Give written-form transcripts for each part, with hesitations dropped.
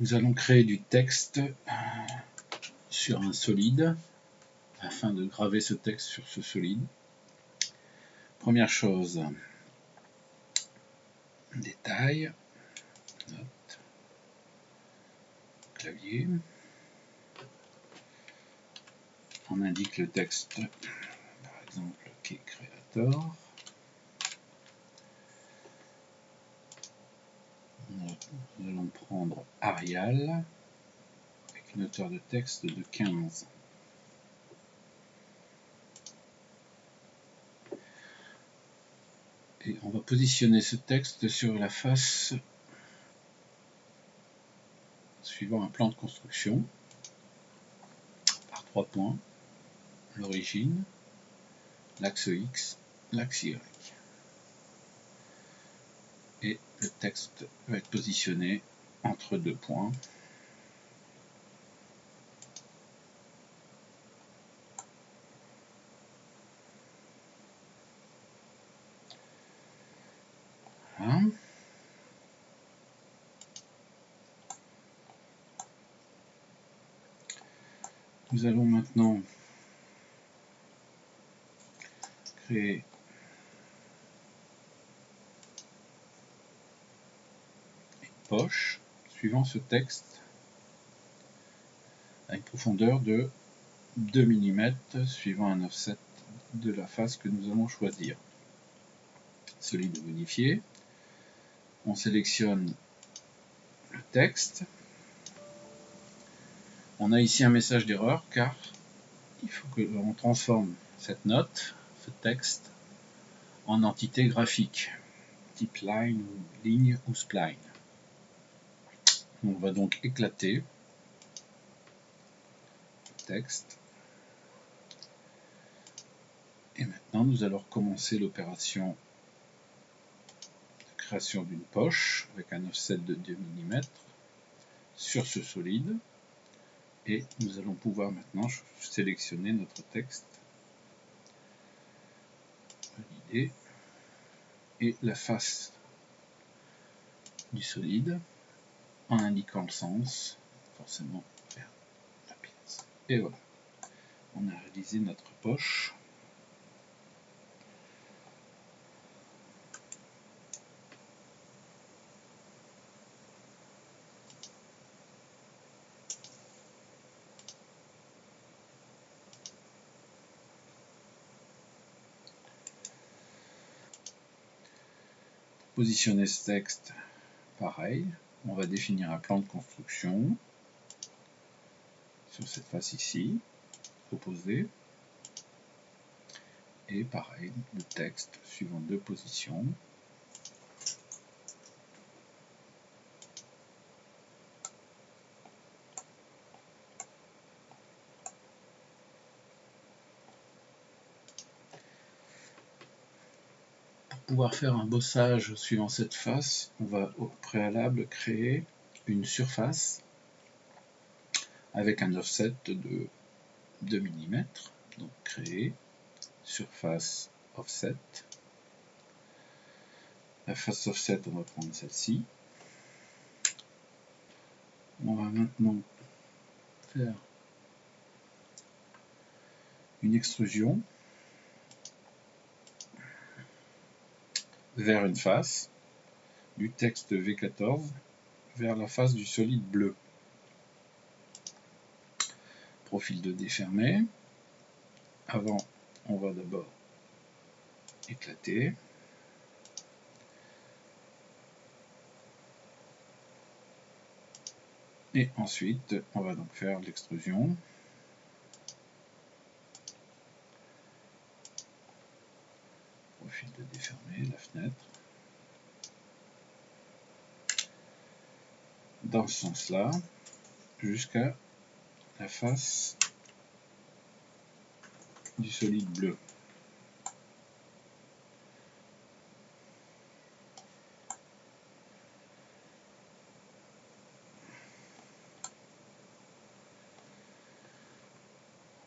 Nous allons créer du texte sur un solide afin de graver ce texte sur ce solide. Première chose, détail, note, clavier. On indique le texte, par exemple, qui est Creator. Nous allons prendre Arial avec une hauteur de texte de 15. Et on va positionner ce texte sur la face suivant un plan de construction par 3 points, l'origine, l'axe X, l'axe Y. Et le texte va être positionné entre 2 points. Voilà. Nous allons maintenant créer une poche suivant ce texte à une profondeur de 2 mm suivant un offset de la face que nous allons choisir. Solide modifié. On sélectionne le texte. On a ici un message d'erreur car il faut que l'on transforme cette note, ce texte, en entité graphique, type line, ligne ou spline. On va donc éclater le texte. Et maintenant, nous allons commencer l'opération de création d'une poche avec un offset de 2 mm sur ce solide. Et nous allons pouvoir maintenant sélectionner notre texte, valider, et la face du solide en indiquant le sens, forcément vers la pièce. Et voilà, on a réalisé notre poche. Pour positionner ce texte, pareil, on va définir un plan de construction sur cette face ici, opposée, et pareil, le texte suivant 2 positions. Pour pouvoir faire un bossage suivant cette face, on va au préalable créer une surface avec un offset de 2 mm. Donc créer surface offset. La face offset, on va prendre celle-ci. On va maintenant faire une extrusion vers une face du texte V14 vers la face du solide bleu. Profil de défermé. Avant, on va d'abord éclater. Et ensuite, on va donc faire l'extrusion. Profil de défermé, la fenêtre. Dans ce sens-là, jusqu'à la face du solide bleu.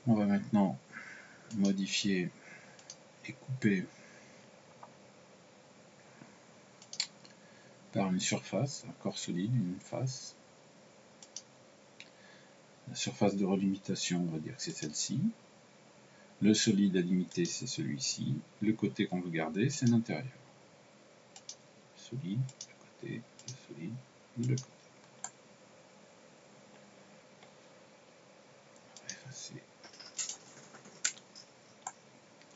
On va maintenant modifier et couper par une surface, un corps solide, une face. La surface de relimitation, on va dire que c'est celle-ci. Le solide à limiter, c'est celui-ci. Le côté qu'on veut garder, c'est l'intérieur. Solide, le côté, le solide, le côté. On va effacer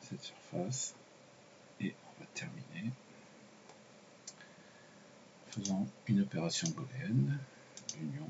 cette surface et on va terminer en faisant une opération booléenne, l'union.